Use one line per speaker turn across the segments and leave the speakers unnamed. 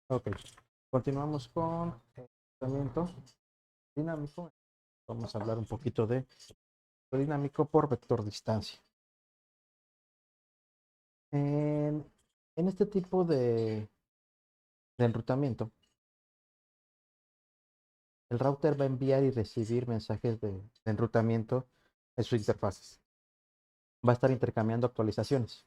Ok, continuamos con el tratamiento dinámico. Vamos a hablar un poquito de lo dinámico por vector distancia. En, en este tipo de enrutamiento, el router va a enviar y recibir mensajes de enrutamiento en sus interfaces. Va a estar intercambiando actualizaciones.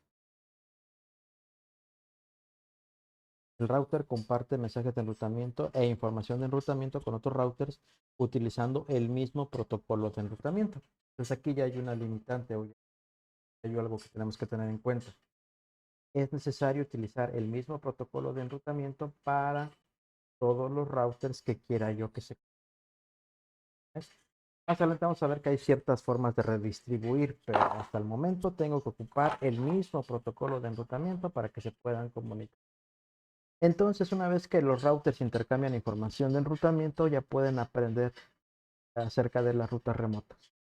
El router comparte mensajes de enrutamiento e información de enrutamiento con otros routers utilizando el mismo protocolo de enrutamiento. Entonces aquí ya hay una limitante o ya hay algo que tenemos que tener en cuenta. Es necesario utilizar el mismo protocolo de enrutamiento para todos los routers que quiera yo que se conecten. Más adelante vamos a ver que hay ciertas formas de redistribuir, pero hasta el momento tengo que ocupar el mismo protocolo de enrutamiento para que se puedan comunicar. Entonces, una vez que los routers intercambian información de enrutamiento, ya pueden aprender acerca de las rutas remotas.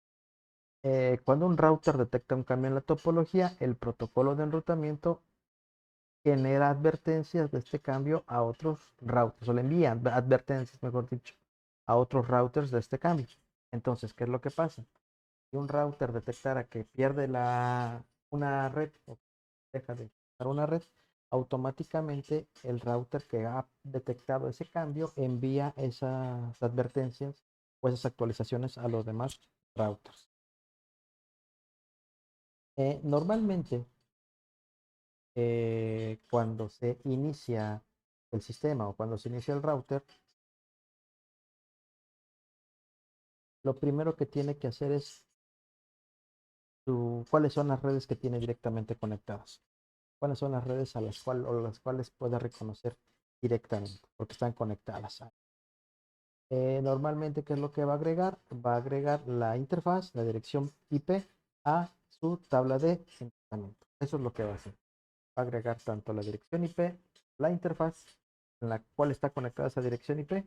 Cuando un router detecta un cambio en la topología, el protocolo de enrutamiento genera advertencias de este cambio a otros routers, o le envían advertencias, mejor dicho, a otros routers de este cambio. Entonces, ¿qué es lo que pasa? Si un router detectara que pierde una red o deja de usar una red, automáticamente el router que ha detectado ese cambio envía esas advertencias o esas actualizaciones a los demás routers. Normalmente, cuando se inicia el sistema o cuando se inicia el router, lo primero que tiene que hacer es cuáles son las redes que tiene directamente conectadas, cuáles son las redes a las cuales puede reconocer directamente, porque están conectadas. Normalmente, ¿qué es lo que va a agregar? Va a agregar la interfaz, la dirección IP a su tabla de enrutamiento. Eso es lo que va a hacer. Va a agregar tanto la dirección IP, la interfaz en la cual está conectada esa dirección IP,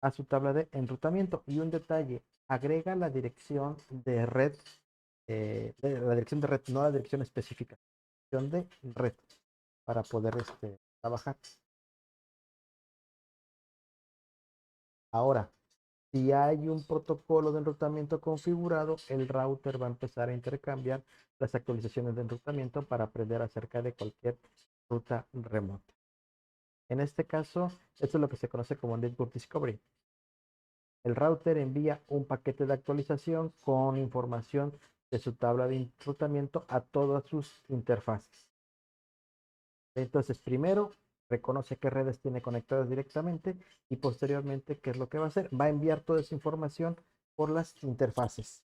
a su tabla de enrutamiento. Y un detalle, agrega la dirección de red, no la dirección específica, la dirección de red para poder trabajar. Ahora, si hay un protocolo de enrutamiento configurado, el router va a empezar a intercambiar las actualizaciones de enrutamiento para aprender acerca de cualquier ruta remota. En este caso, esto es lo que se conoce como Network Discovery. El router envía un paquete de actualización con información de su tabla de enrutamiento a todas sus interfaces. Entonces, primero reconoce qué redes tiene conectadas directamente y posteriormente, ¿qué es lo que va a hacer? Va a enviar toda esa información por las interfaces.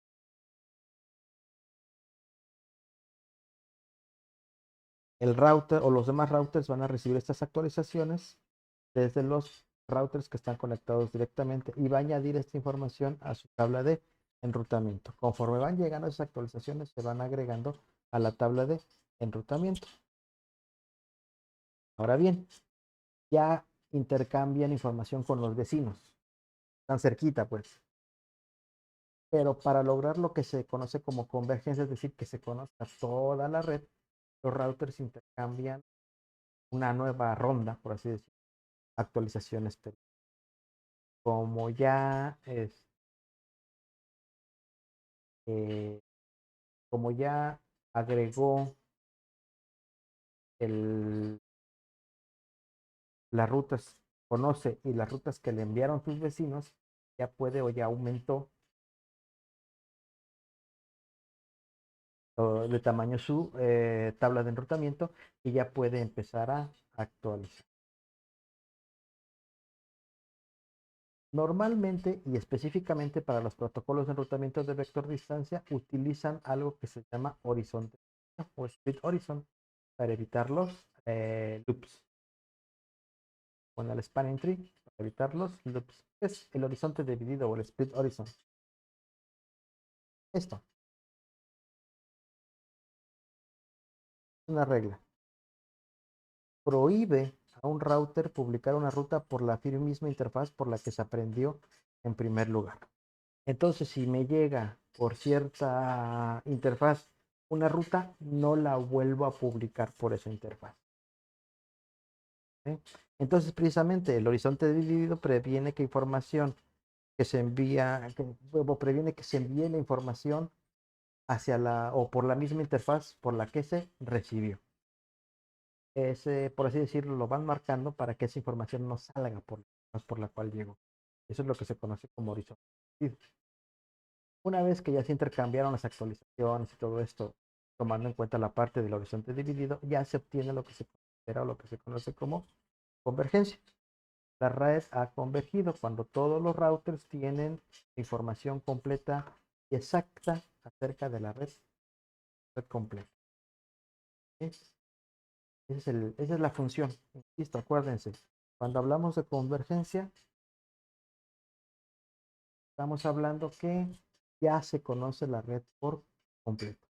El router o los demás routers van a recibir estas actualizaciones desde los routers que están conectados directamente y va a añadir esta información a su tabla de enrutamiento. Conforme van llegando esas actualizaciones, se van agregando a la tabla de enrutamiento. Ahora bien, ya intercambian información con los vecinos. Están cerquita, pues. Pero para lograr lo que se conoce como convergencia, es decir, que se conozca toda la red, los routers intercambian una nueva ronda, por así decirlo, actualizaciones. Como ya eh, como ya agregó el, las rutas, conoce y las rutas que le enviaron sus vecinos, ya puede o ya aumentó de tamaño su tabla de enrutamiento y ya puede empezar a actualizar. Normalmente y específicamente para los protocolos de enrutamiento de vector distancia utilizan algo que se llama horizonte o split horizon para evitar los loops. Con el spanning tree para evitar los loops. Es el horizonte dividido o el split horizon. Esto es una regla. Prohíbe a un router publicar una ruta por la misma interfaz por la que se aprendió en primer lugar. Entonces, si me llega por cierta interfaz una ruta, no la vuelvo a publicar por esa interfaz. ¿sí? Entonces, precisamente, el horizonte dividido previene que información que se envía, o previene que se envíe la información hacia o por la misma interfaz por la que se recibió. Por así decirlo, lo van marcando para que esa información no salga por la cual llegó. Eso es lo que se conoce como horizonte dividido. Una vez que ya se intercambiaron las actualizaciones y todo esto, tomando en cuenta la parte del horizonte dividido, ya se obtiene lo que se considera o lo que se conoce como convergencia. La red ha convergido cuando todos los routers tienen información completa y exacta acerca de la red completa. Esa es la función. Insisto, acuérdense, cuando hablamos de convergencia, estamos hablando que ya se conoce la red por completo.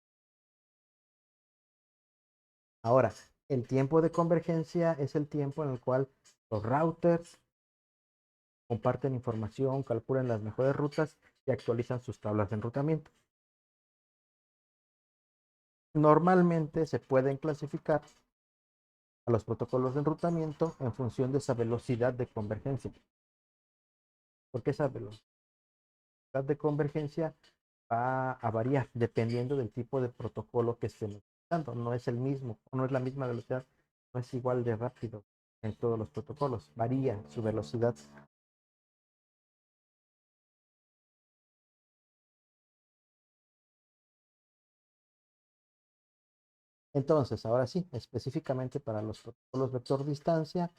Ahora, el tiempo de convergencia es el tiempo en el cual los routers comparten información, calculan las mejores rutas y actualizan sus tablas de enrutamiento. Normalmente se pueden clasificar a los protocolos de enrutamiento en función de esa velocidad de convergencia. Porque esa velocidad de convergencia va a variar dependiendo del tipo de protocolo que estén utilizando. No es el mismo, no es la misma velocidad, no es igual de rápido en todos los protocolos. Varía su velocidad. Entonces, ahora sí, específicamente para los protocolos vector distancia,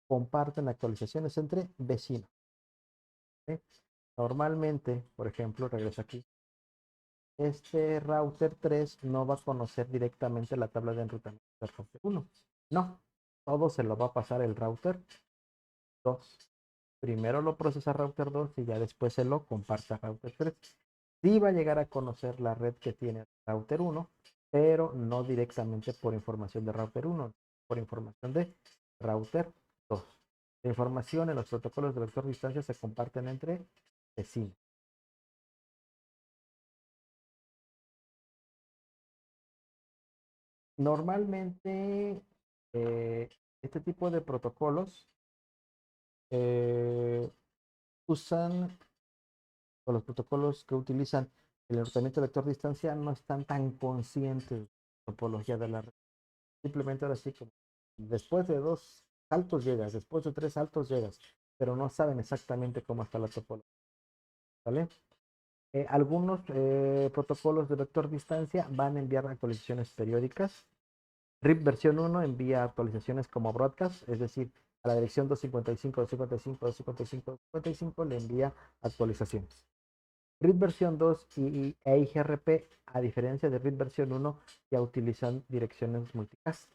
comparten actualizaciones entre vecinos. ¿Sí? Normalmente, por ejemplo, regreso aquí, este router 3 no va a conocer directamente la tabla de enrutamiento del router 1. No, todo se lo va a pasar el router 2. Primero lo procesa router 2 y ya después se lo comparte a router 3. Sí va a llegar a conocer la red que tiene router 1, pero no directamente por información de router 1, por información de router 2. La información en los protocolos de vector distancia se comparten entre vecinos. Normalmente, eh, este tipo de protocolos eh, usan, o los protocolos que utilizan el enrutamiento de vector distancia no están tan conscientes de la topología de la red. Simplemente ahora sí, como después de 2 saltos llegas, después de 3 saltos llegas, pero no saben exactamente cómo está la topología. ¿Vale? Algunos protocolos de vector distancia van a enviar actualizaciones periódicas. RIP versión 1 envía actualizaciones como broadcast, es decir, a la dirección 255, 255, 255, 255 le envía actualizaciones. RIP versión 2 y EIGRP, a diferencia de RIP versión 1, ya utilizan direcciones multicast.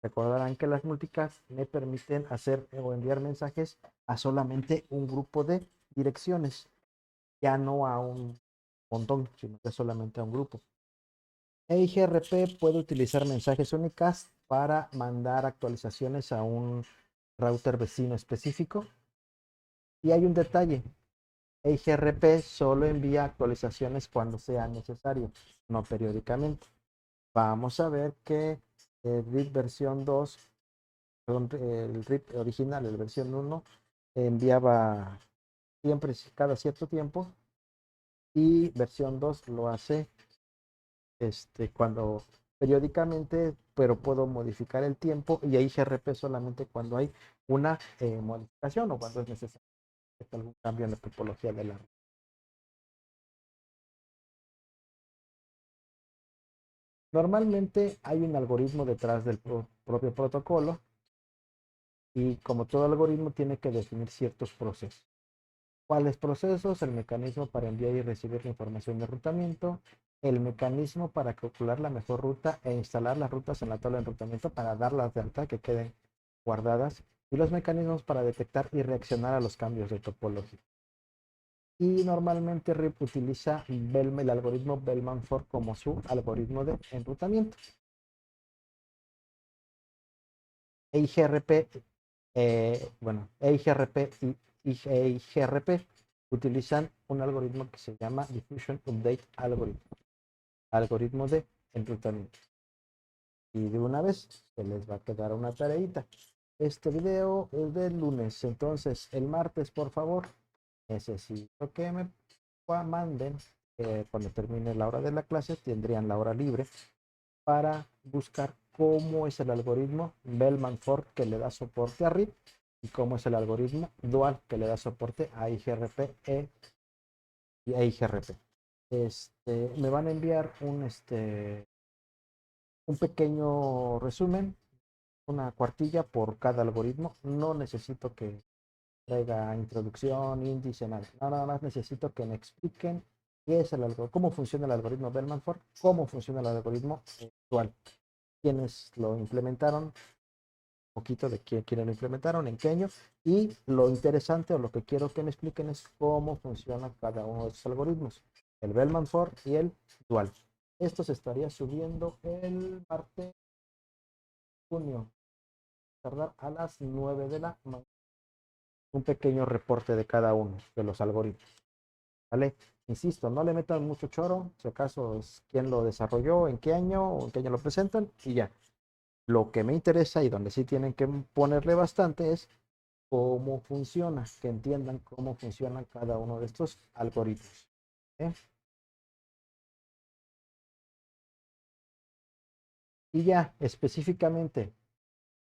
Recordarán que las multicast me permiten hacer o enviar mensajes a solamente un grupo de direcciones, ya no a un montón, sino que solamente a un grupo. EIGRP puede utilizar mensajes únicas para mandar actualizaciones a un router vecino específico. Y hay un detalle, EIGRP solo envía actualizaciones cuando sea necesario, no periódicamente. Vamos a ver que el RIP versión 2, el RIP original, el versión 1, enviaba siempre cada cierto tiempo y versión 2 lo hace cuando periódicamente, pero puedo modificar el tiempo y ahí GRP solamente cuando hay una modificación o cuando es necesario algún cambio en la topología de la red. Normalmente hay un algoritmo detrás del propio protocolo y como todo algoritmo tiene que definir ciertos procesos. ¿Cuáles procesos? El mecanismo para enviar y recibir la información de enrutamiento, el mecanismo para calcular la mejor ruta e instalar las rutas en la tabla de enrutamiento para darlas de alta que queden guardadas y los mecanismos para detectar y reaccionar a los cambios de topología. Y normalmente RIP utiliza el algoritmo Bellman-Ford como su algoritmo de enrutamiento. EIGRP, EIGRP y EIGRP utilizan un algoritmo que se llama Diffusion Update Algorithm, algoritmo de enrutamiento. Y de una vez se les va a quedar una tareita. Este video es del lunes, entonces el martes, por favor, necesito que me manden, cuando termine la hora de la clase, tendrían la hora libre para buscar cómo es el algoritmo Bellman-Ford que le da soporte a RIP y cómo es el algoritmo dual que le da soporte a IGRP y a IGRP. Me van a enviar un pequeño resumen, una cuartilla por cada algoritmo. No necesito que traiga introducción, índice, nada más necesito que me expliquen qué es el algoritmo, cómo funciona el algoritmo Bellman-Ford, cómo funciona el algoritmo dual, quiénes lo implementaron, un poquito de quiénes lo implementaron, en qué año, y lo interesante o lo que quiero que me expliquen es cómo funciona cada uno de esos algoritmos, el Bellman-Ford y el dual. Esto se estaría subiendo el martes de junio, tardar a las 9 de la mañana. Un pequeño reporte de cada uno de los algoritmos. ¿Vale? Insisto, no le metan mucho choro, si acaso es quién lo desarrolló, en qué año o en qué año lo presentan y ya. Lo que me interesa y donde sí tienen que ponerle bastante es cómo funciona, que entiendan cómo funcionan cada uno de estos algoritmos. ¿Eh? Y ya específicamente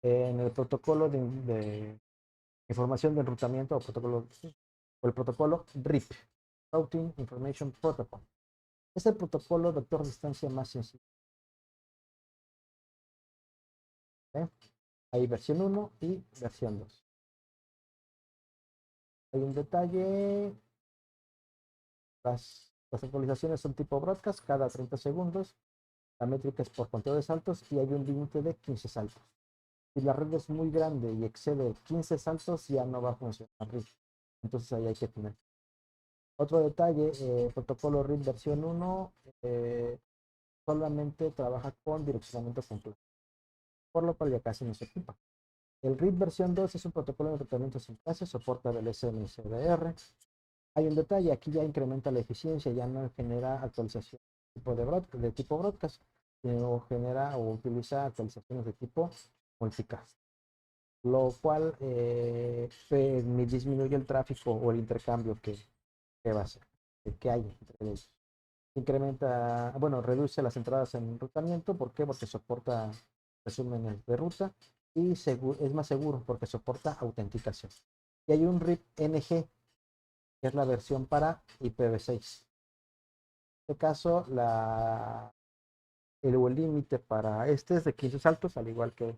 en el protocolo de información de enrutamiento o el protocolo RIP, Routing Information Protocol. Es el protocolo de vector distancia más sencillo. ¿Eh? Hay versión 1 y versión 2. Hay un detalle, las actualizaciones son tipo broadcast cada 30 segundos, la métrica es por conteo de saltos y hay un límite de 15 saltos. Si la red es muy grande y excede 15 saltos, ya no va a funcionar RIP. Entonces ahí hay que tener. Otro detalle, protocolo RIP versión 1 solamente trabaja con direccionamiento completo, por lo cual ya casi no se ocupa. El RIP versión 2 es un protocolo de tratamiento sin clase, soporta del SMCDR. Hay un detalle, aquí ya incrementa la eficiencia, ya no genera actualización de tipo broadcast, sino genera o utiliza actualizaciones de tipo multicast, lo cual disminuye el tráfico o el intercambio que va a hacer, que hay entre ellos. Incrementa, bueno, reduce las entradas en enrutamiento. ¿Por qué? Porque soporta resúmenes de ruta y es más seguro porque soporta autenticación. Y hay un RIP NG, que es la versión para IPv6. En este caso, el límite para este es de 15 saltos, al igual que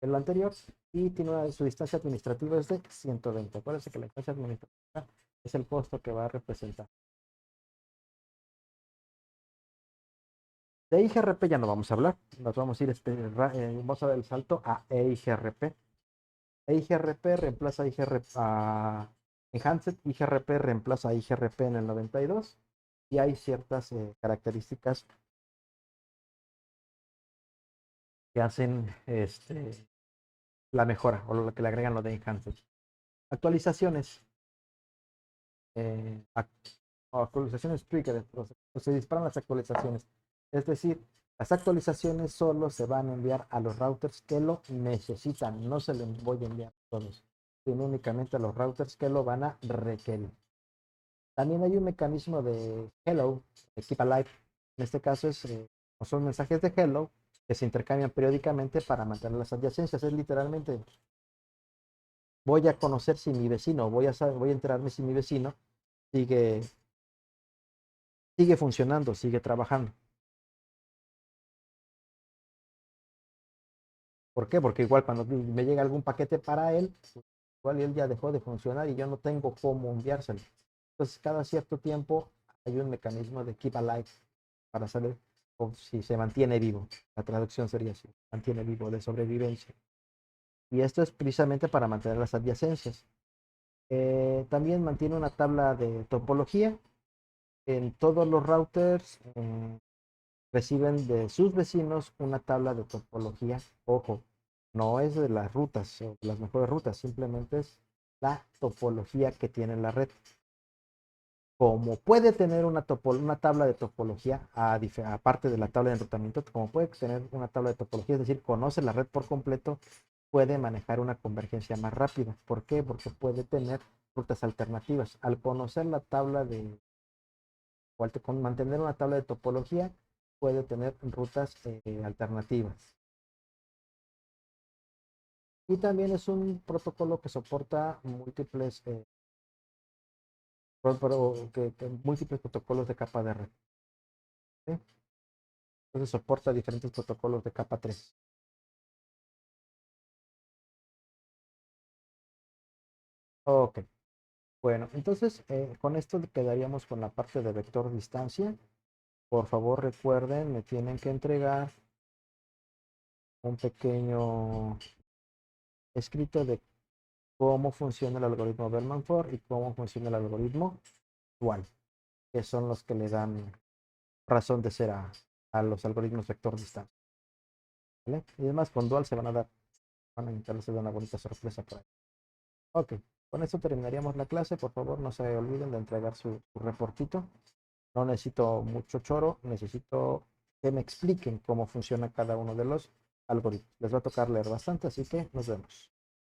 el anterior, y tiene su distancia administrativa es de 120. Acuérdense que la distancia administrativa es el costo que va a representar. De IGRP ya no vamos a hablar, nos vamos a ir, vamos a dar el salto a EIGRP. EIGRP reemplaza a Enhanced, IGRP reemplaza a IGRP en el 92 y hay ciertas características que hacen la mejora o lo que le agregan lo de Enhanced. Actualizaciones. Eh, actualizaciones trigger, se disparan las actualizaciones. Es decir, las actualizaciones solo se van a enviar a los routers que lo necesitan. No se les voy a enviar a todos, sino únicamente a los routers que lo van a requerir. También hay un mecanismo de hello, de keep alive. En este caso son mensajes de hello que se intercambian periódicamente para mantener las adyacencias. Es literalmente, voy a conocer si mi vecino, voy a enterarme si mi vecino sigue funcionando, sigue trabajando. ¿Por qué? Porque igual cuando me llega algún paquete para él, pues, igual él ya dejó de funcionar y yo no tengo cómo enviárselo. Entonces, cada cierto tiempo hay un mecanismo de keep alive para saber si se mantiene vivo. La traducción sería así, mantiene vivo, de sobrevivencia. Y esto es precisamente para mantener las adyacencias. También mantiene una tabla de topología. En todos los routers reciben de sus vecinos una tabla de topología. Ojo, no es de las rutas o de las mejores rutas, simplemente es la topología que tiene la red. Como puede tener una tabla de topología, aparte de la tabla de enrutamiento, como puede tener una tabla de topología, es decir, conoce la red por completo, puede manejar una convergencia más rápida. ¿Por qué? Porque puede tener rutas alternativas. Al conocer la tabla de, con mantener una tabla de topología, puede tener rutas alternativas. Y también es un protocolo que soporta múltiples, múltiples protocolos de capa de red. ¿Sí? Entonces soporta diferentes protocolos de capa 3. Ok, bueno, entonces con esto quedaríamos con la parte de vector distancia. Por favor recuerden, me tienen que entregar un pequeño escrito de cómo funciona el algoritmo Bellman-Ford y cómo funciona el algoritmo Dual, que son los que le dan razón de ser a los algoritmos vector distancia. ¿Vale? Y además con Dual se van a encontrarse de una bonita sorpresa por ahí. Ok, con esto terminaríamos la clase. Por favor, no se olviden de entregar su reportito. No necesito mucho choro, necesito que me expliquen cómo funciona cada uno de los algoritmos. Les va a tocar leer bastante, así que nos vemos.